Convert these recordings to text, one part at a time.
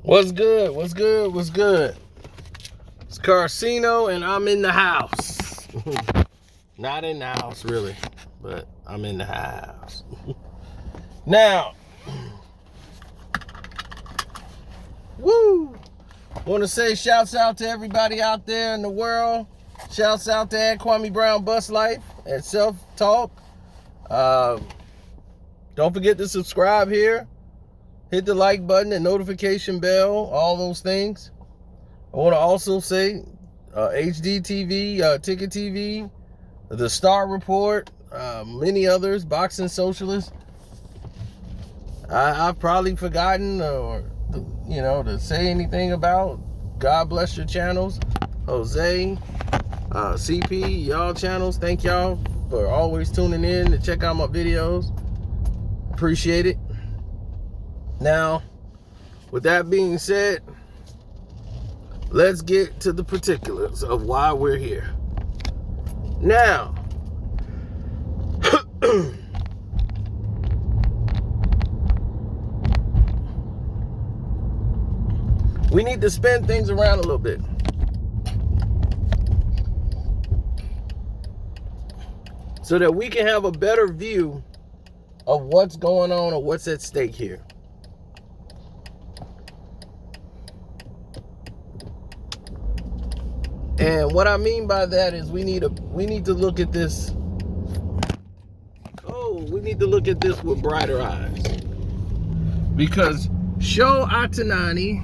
What's good? What's good? What's good? It's Carcino and I'm in the house. Not in the house, really, but I'm in the house. Now, woo! Want to say shouts out to everybody out there in the world. Shouts out to Ed Kwame Brown Bus Life at Self Talk. Don't forget to subscribe here. Hit the like button and notification bell, all those things. I want to also say HD TV, Ticket TV, The Star Report, many others, Boxing Socialist. I've probably forgotten to say anything about. God bless your channels. Jose, CP, y'all channels. Thank y'all for always tuning in to check out my videos. Appreciate it. Now, with that being said, let's get to the particulars of why we're here. Now, we need to spin things around a little bit. So that we can have a better view of what's going on or what's at stake here. And what I mean by that is we need to look at this. We need to look at this with brighter eyes. Because Ohtani,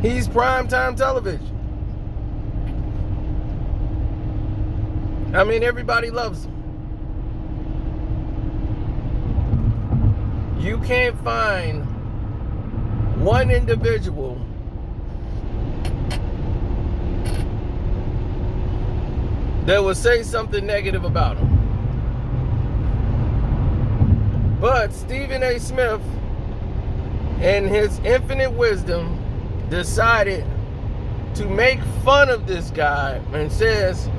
he's primetime television. I mean, everybody loves him. You can't find one individual that will say something negative about him. But Stephen A. Smith, in his infinite wisdom, decided to make fun of this guy and says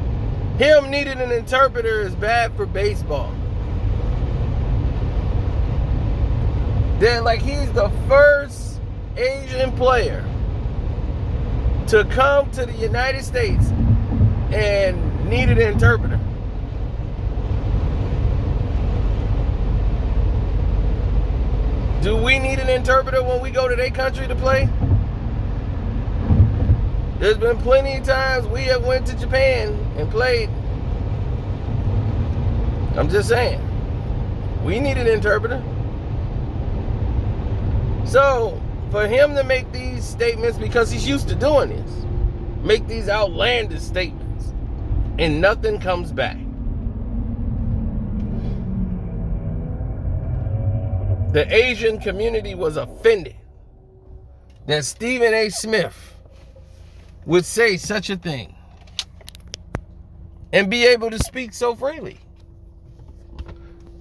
him needing an interpreter is bad for baseball. Then, like, he's the first Asian player to come to the United States and need an interpreter. Do we need an interpreter when we go to their country to play? There's been plenty of times we have went to Japan and played. I'm just saying, we need an interpreter. So, for him to make these statements, because he's used to doing this, make these outlandish statements, and nothing comes back. The Asian community was offended that Stephen A. Smith would say such a thing and be able to speak so freely.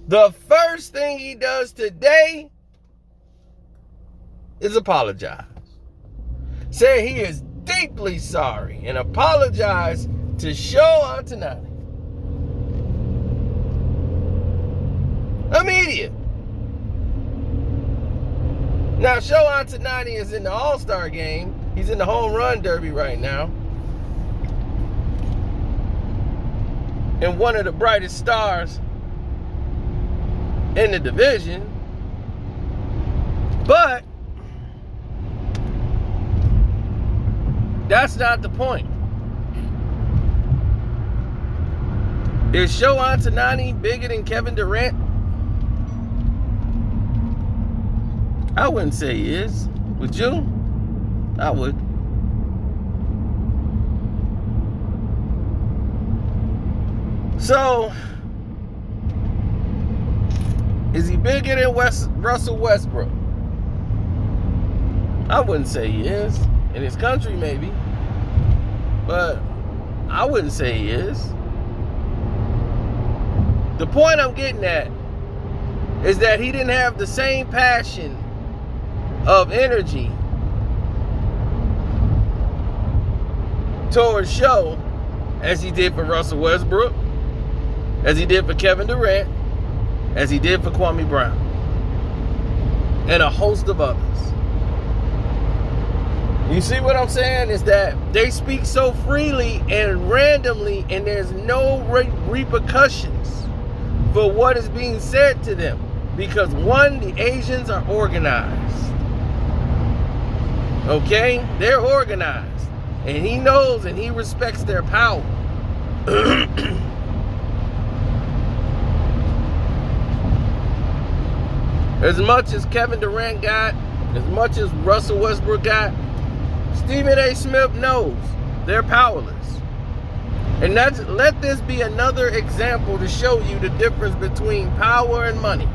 The first thing he does today is apologize. Say he is deeply sorry and apologize to Ohtani. Immediate. Now, Ohtani is in the All-Star game. He's in the home run derby right now. And one of the brightest stars in the division. But that's not the point. Is Ohtani bigger than Kevin Durant? I wouldn't say he is. Would you? I would. So, is he bigger than Russell Westbrook? I wouldn't say he is. In his country, maybe. But I wouldn't say he is. The point I'm getting at is that he didn't have the same passion of energy towards show as he did for Russell Westbrook, as he did for Kevin Durant, as he did for Kwame Brown, and a host of others. You see what I'm saying? Is that they speak so freely and randomly, and there's no repercussions for what is being said to them. Because one, the Asians are organized. Okay? They're organized. And he knows and he respects their power. As much as Kevin Durant got, as much as Russell Westbrook got, Stephen A. Smith knows they're powerless. And let this be another example to show you the difference between power and money.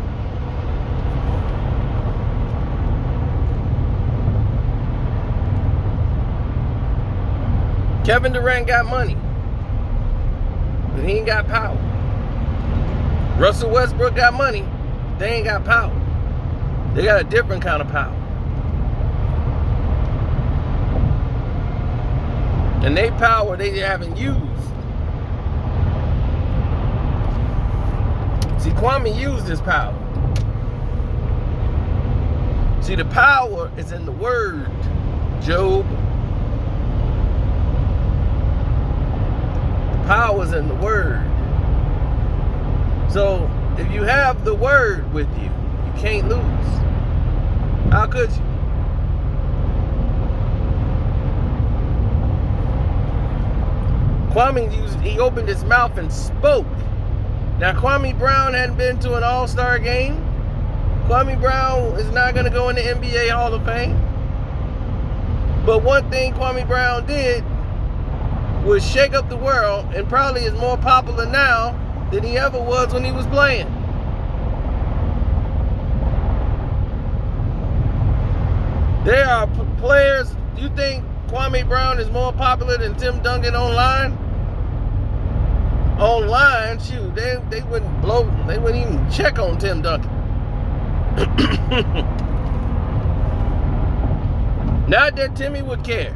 Kevin Durant got money, but he ain't got power. Russell Westbrook got money, they ain't got power. They got a different kind of power. And they power they haven't used. See, Kwame used his power. See, the power is in the word, Job. The power is in the word. So, if you have the word with you, you can't lose. How could you? He opened his mouth and spoke. Now, Kwame Brown hadn't been to an all-star game. Kwame Brown is not going to go in the NBA Hall of Fame. But one thing Kwame Brown did was shake up the world, and probably is more popular now than he ever was when he was playing. There are players, you think Kwame Brown is more popular than Tim Duncan online? Online, shoot, they wouldn't even check on Tim Duncan. Not that Timmy would care,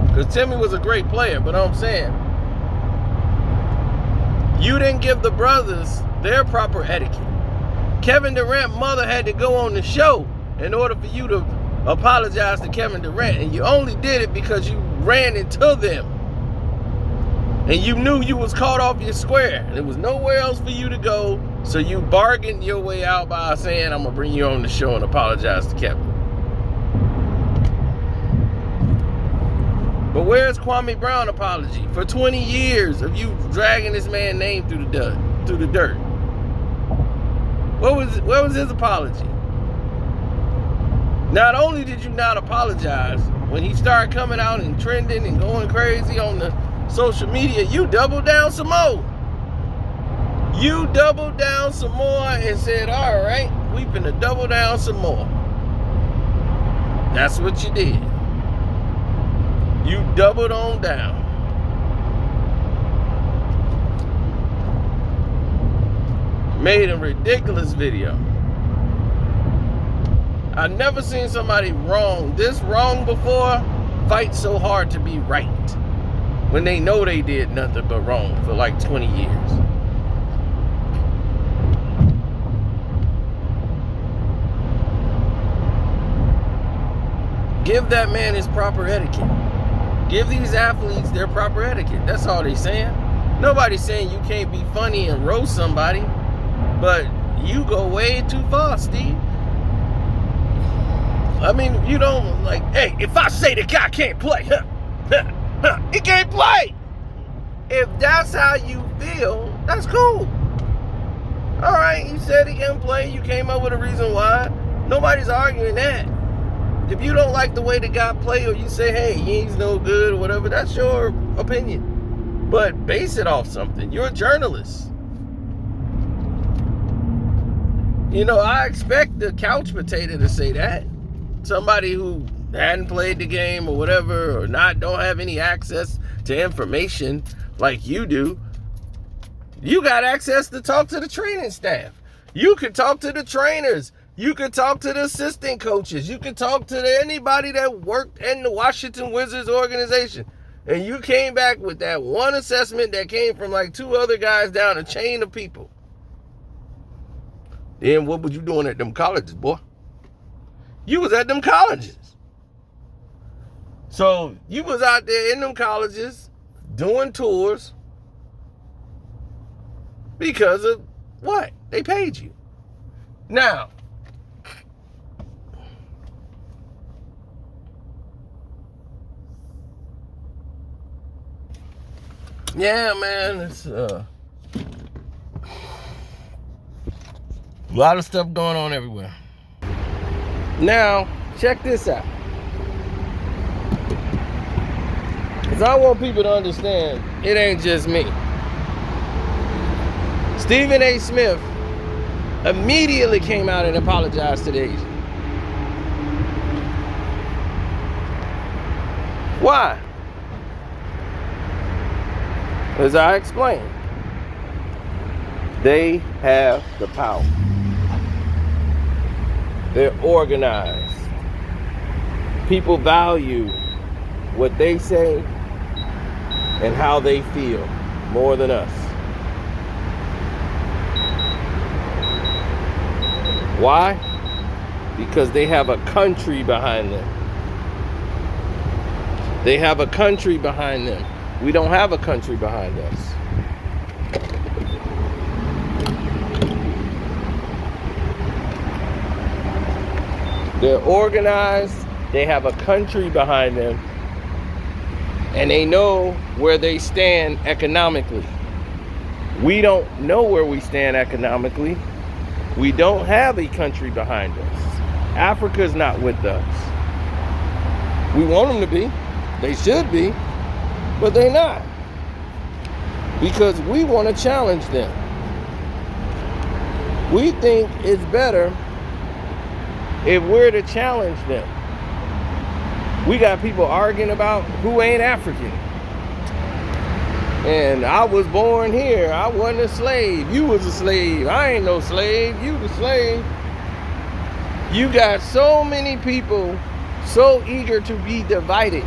because Timmy was a great player, but I'm saying, you didn't give the brothers their proper etiquette. Kevin Durant's mother had to go on the show in order for you to apologize to Kevin Durant, and you only did it because you ran into them and you knew you was caught off your square. There was nowhere else for you to go, so you bargained your way out by saying, I'm gonna bring you on the show and apologize to Kevin. But where's Kwame Brown apology for 20 years of you dragging this man's name through the dirt? Where was his apology? Not only did you not apologize, when he started coming out and trending and going crazy on the social media, you doubled down some more. You doubled down some more and said, all right, we finna double down some more. That's what you did. You doubled on down. Made a ridiculous video. I've never seen somebody this wrong before, fight so hard to be right when they know they did nothing but wrong for like 20 years. Give that man his proper etiquette. Give these athletes their proper etiquette. That's all they saying. Nobody's saying you can't be funny and roast somebody, but you go way too far, Steve. I mean, you don't like, hey, if I say the guy can't play, he can't play. If that's how you feel, that's cool. All right, you said he can't play. You came up with a reason why. Nobody's arguing that. If you don't like the way the guy play, or you say, hey, he's no good or whatever, that's your opinion. But base it off something. You're a journalist. You know, I expect the couch potato to say that. Somebody who hadn't played the game or whatever, or don't have any access to information like you do. You got access to talk to the training staff. You could talk to the trainers. You could talk to the assistant coaches. You could talk to anybody that worked in the Washington Wizards organization. and you came back with that one assessment that came from like 2 other guys down a chain of people, then what was you doing at them colleges, boy? You was at them colleges. So you was out there in them colleges doing tours because of what? They paid you. Now, yeah, man, it's a lot of stuff going on everywhere. Now, check this out. Because I want people to understand it ain't just me. Stephen A. Smith immediately came out and apologized to the agent. Why? As I explained, they have the power. They're organized. People value what they say and how they feel more than us. Why? Because they have a country behind them. They have a country behind them. We don't have a country behind us. They're organized. They have a country behind them. And they know where they stand economically. We don't know where we stand economically. We don't have a country behind us. Africa's not with us. We want them to be. They should be. But they're not. Because we want to challenge them. We think it's better if we're to challenge them. We got people arguing about who ain't African. And I was born here. I wasn't a slave. You was a slave. I ain't no slave. You the slave. You got so many people so eager to be divided.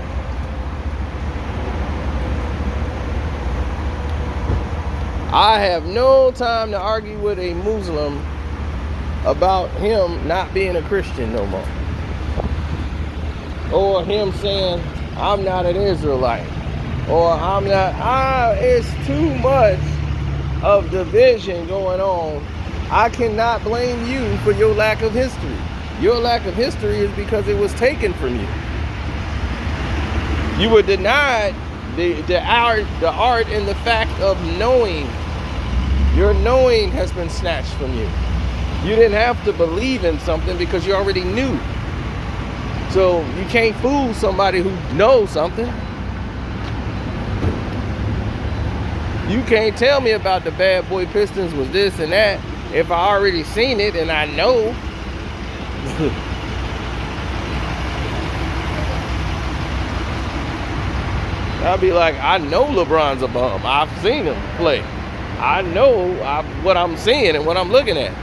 I have no time to argue with a Muslim about him not being a Christian no more. Or him saying, I'm not an Israelite. Or I'm not, it's too much of division going on. I cannot blame you for your lack of history. Your lack of history is because it was taken from you. You were denied the art and the fact of knowing. Your knowing has been snatched from you. You didn't have to believe in something because you already knew. So you can't fool somebody who knows something. You can't tell me about the Bad Boy Pistons was this and that if I already seen it and I know. I'll be like, I know LeBron's a bum. I've seen him play. I know what I'm seeing and what I'm looking at.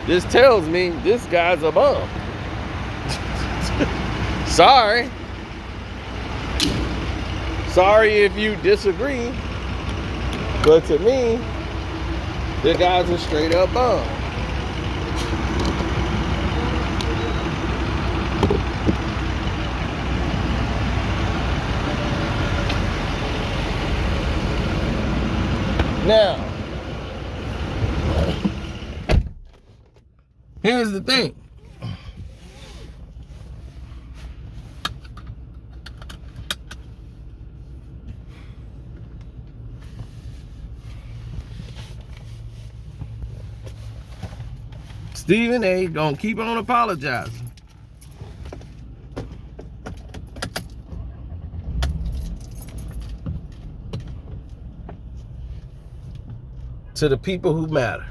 This tells me this guy's a bum. Sorry. Sorry if you disagree. But to me, the guy's a straight up bum. Now, here's the thing. Stephen A. gonna keep on apologizing. To the people who matter.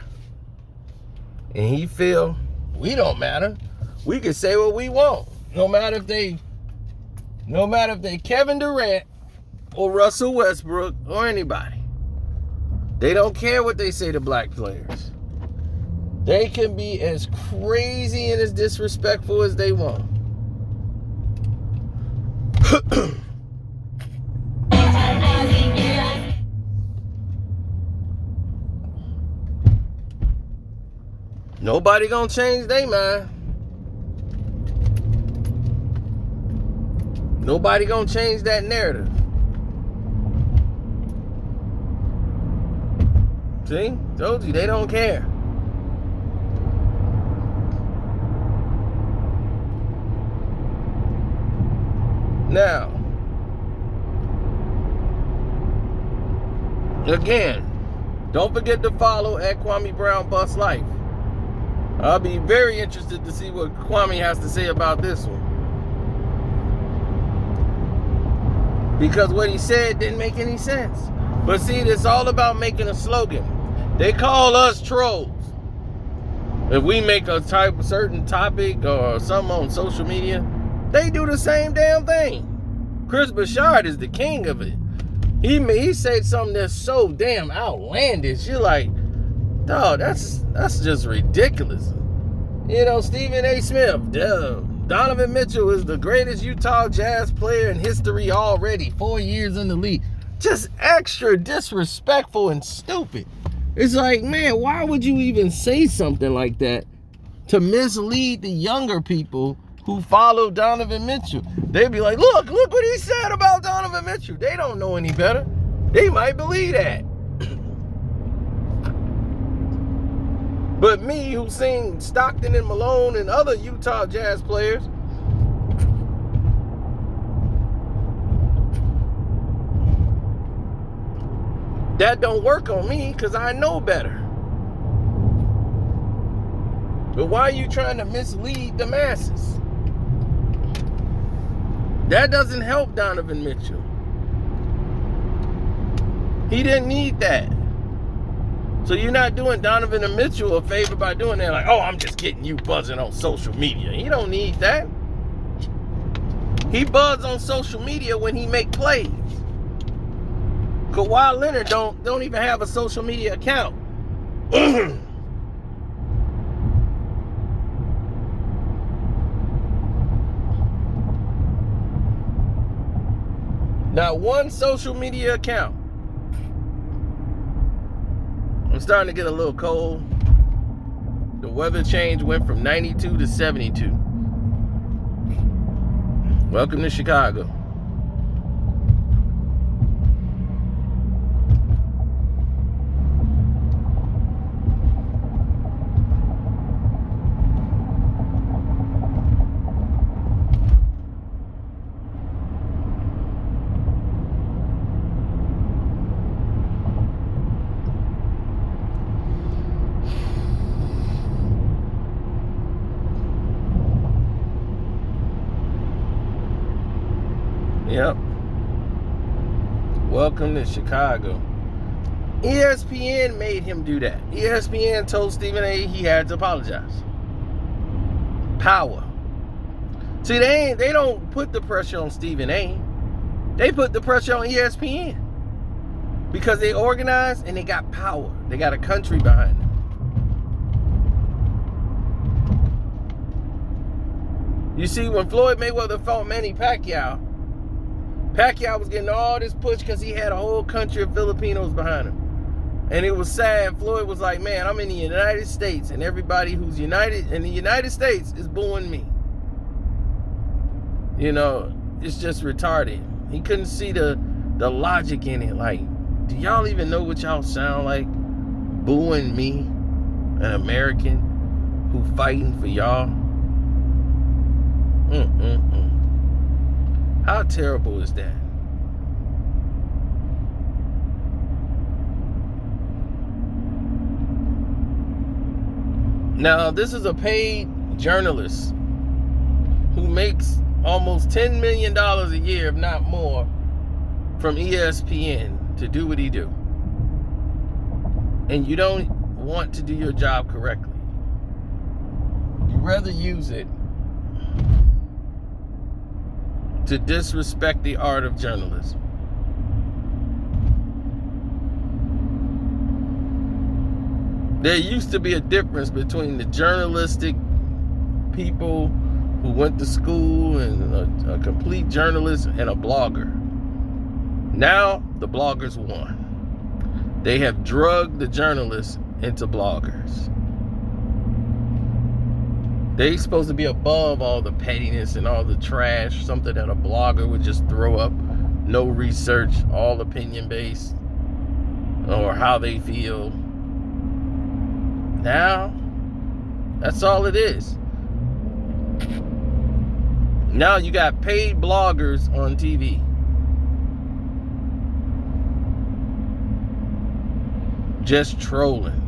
And he feel we don't matter. We can say what we want. No matter if they Kevin Durant or Russell Westbrook or anybody. They don't care what they say to black players. They can be as crazy and as disrespectful as they want. Nobody gonna change their mind. Nobody gonna change that narrative. See? Told you, they don't care. Now, again, don't forget to follow at Kwame Brown Bus Life. I'll be very interested to see what Kwame has to say about this one. Because what he said didn't make any sense. But see, it's all about making a slogan. They call us trolls. If we make a certain topic or something on social media, they do the same damn thing. Chris Bouchard is the king of it. He said something that's so damn outlandish. You're like, dog, that's just ridiculous. You know, Stephen A. Smith, Donovan Mitchell is the greatest Utah Jazz player in history already. 4 years in the league. Just extra disrespectful and stupid. It's like, man, why would you even say something like that to mislead the younger people who follow Donovan Mitchell? They'd be like, look what he said about Donovan Mitchell. They don't know any better. They might believe that. But me, who's seen Stockton and Malone and other Utah Jazz players, that don't work on me because I know better. But why are you trying to mislead the masses? That doesn't help Donovan Mitchell. He didn't need that. So you're not doing Donovan and Mitchell a favor by doing that. Like, oh, I'm just getting you buzzing on social media. He don't need that. He buzz on social media when he make plays. Kawhi Leonard don't even have a social media account. Not one social media account. I'm starting to get a little cold. The weather change went from 92 to 72. Welcome to Chicago. Yep. Welcome to Chicago. ESPN made him do that. ESPN told Stephen A. he had to apologize. Power. See, they don't put the pressure on Stephen A. They put the pressure on ESPN. Because they organized and they got power. They got a country behind them. You see, when Floyd Mayweather fought Manny Pacquiao was getting all this push because he had a whole country of Filipinos behind him. And it was sad. Floyd was like, man, I'm in the United States, and everybody who's united in the United States is booing me. You know, it's just retarded. He couldn't see the logic in it. Like, do y'all even know what y'all sound like? Booing me, an American who fighting for y'all? How terrible is that? Now, this is a paid journalist who makes almost $10 million a year, if not more, from ESPN to do what he do. And you don't want to do your job correctly. You'd rather use it to disrespect the art of journalism. There used to be a difference between the journalistic people who went to school and a complete journalist and a blogger. Now, the bloggers won. They have drugged the journalists into bloggers. They supposed to be above all the pettiness and all the trash, something that a blogger would just throw up. No research, all opinion based, or how they feel. Now, that's all it is. Now you got paid bloggers on TV. Just trolling.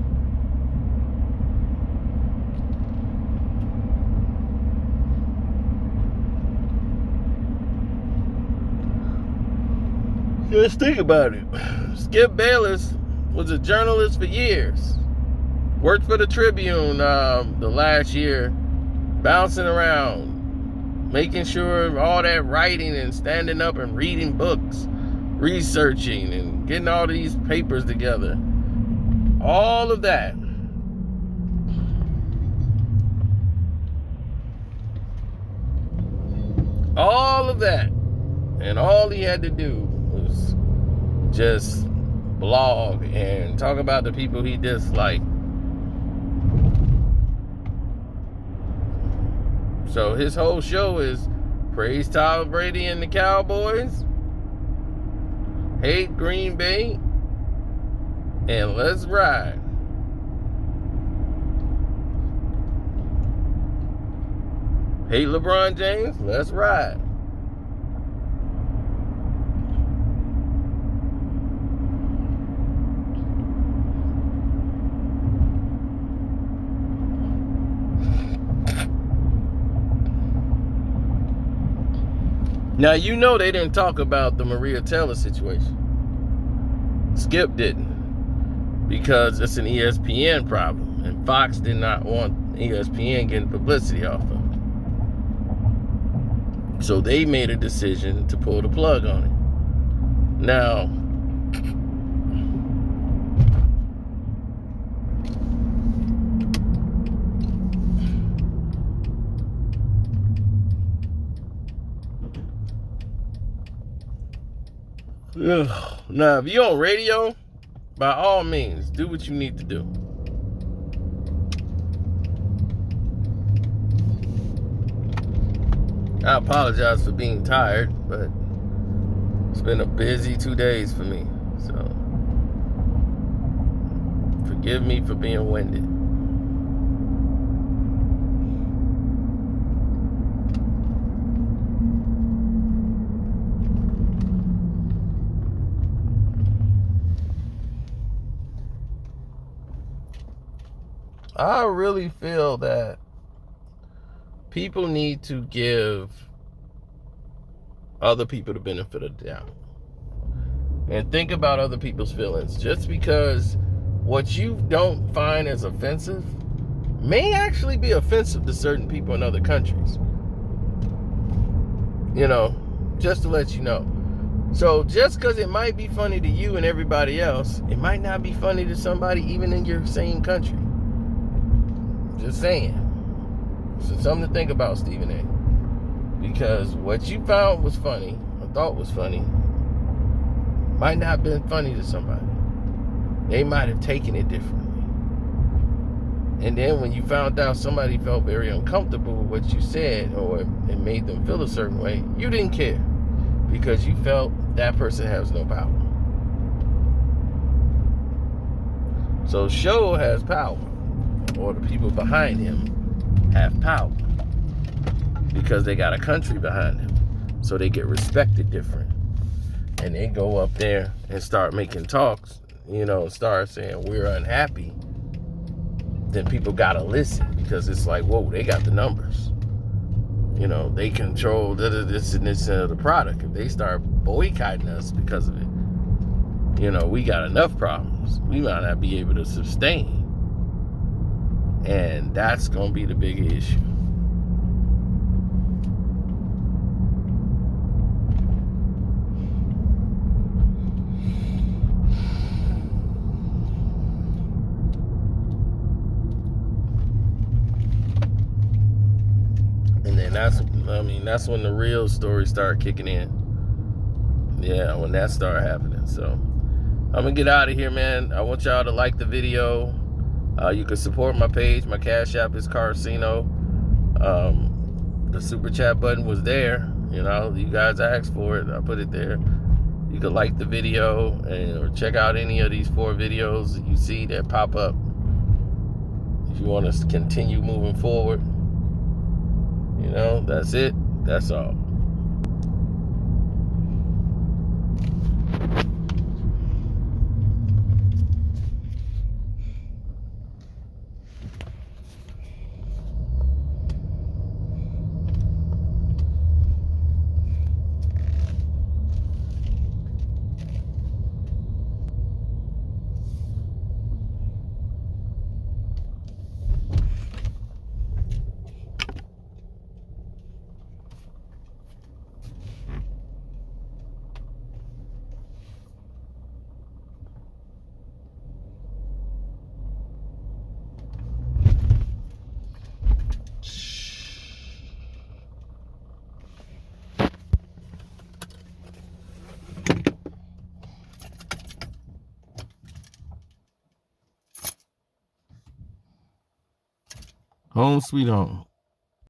Just think about it. Skip Bayless was a journalist for years. Worked for the Tribune the last year, bouncing around, making sure all that writing and standing up and reading books, researching and getting all these papers together. All of that. All of that. And all he had to do was just blog and talk about the people he disliked. So his whole show is praise Tom Brady and the Cowboys, hate Green Bay, and let's ride. Hate LeBron James, let's ride. Now, you know they didn't talk about the Maria Taylor situation. Skip didn't, because it's an ESPN problem, and Fox did not want ESPN getting publicity off of it. So they made a decision to pull the plug on it. Now, now, if you're on radio, by all means, do what you need to do. I apologize for being tired, but it's been a busy 2 days for me. So, forgive me for being winded. I really feel that people need to give other people the benefit of the doubt and think about other people's feelings. Just because what you don't find as offensive may actually be offensive to certain people in other countries. You know, just to let you know. So just because it might be funny to you and everybody else, it might not be funny to somebody even in your same country. Just saying. So something to think about, Stephen A. Because what you found was funny, or thought was funny, might not have been funny to somebody. They might have taken it differently. And then when you found out somebody felt very uncomfortable with what you said, or it made them feel a certain way, you didn't care. Because you felt that person has no power. So Show has power. Or the people behind him have power because they got a country behind them, so they get respected different, and they go up there and start making talks, you know, start saying we're unhappy. Then people gotta listen, because it's like, whoa, they got the numbers, you know, they control this and this of the product. If they start boycotting us because of it, you know, we got enough problems. We might not be able to sustain. And that's going to be the big issue. And then that's when the real stories start kicking in. Yeah, when that start happening. So I'm going to get out of here, man. I want y'all to like the video. You can support my page. My Cash App is Carcino. The super chat button was there. You know, you guys asked for it. I put it there. You could like the video or check out any of these 4 videos that you see that pop up. If you want us to continue moving forward, you know, that's it. That's all. Home sweet home.